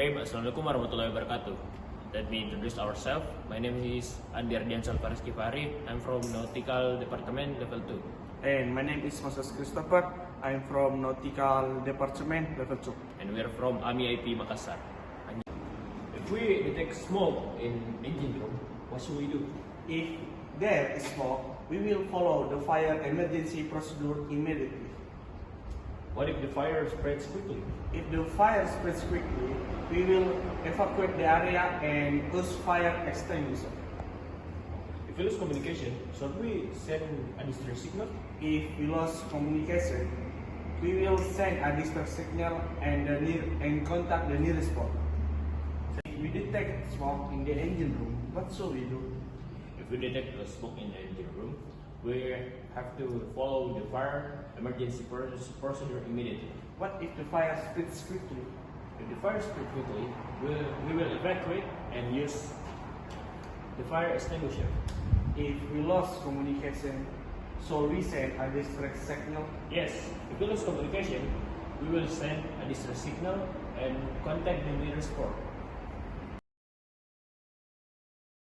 Bismillahirrahmanirrahim. Assalamualaikum warahmatullahi wabarakatuh. Let me introduce ourselves. My name is Ardiansyah. I'm from Nautical Department Level 2. And my name is Moses Christopher. I'm from Nautical Department Level 2. And we are from AIPI Makassar. If we detect smoke in engine room, what should we do? If there is smoke, we will follow the fire emergency procedure immediately. What if the fire spreads quickly? If the fire spreads quickly, we will evacuate the area and use fire extinguisher. If we lose communication, should we send a distress signal? If we lose communication, we will send a distress signal and contact the nearest port. If we detect smoke in the engine room, what should we do? If we detect the smoke in the engine room, we have to follow the fire emergency procedure immediately. What if the fire spreads quickly? If the fire spreads quickly, we will evacuate and use the fire extinguisher. If we lost communication, so we send a distress signal? Yes, if we lose communication, we will send a distress signal and contact the nearest port.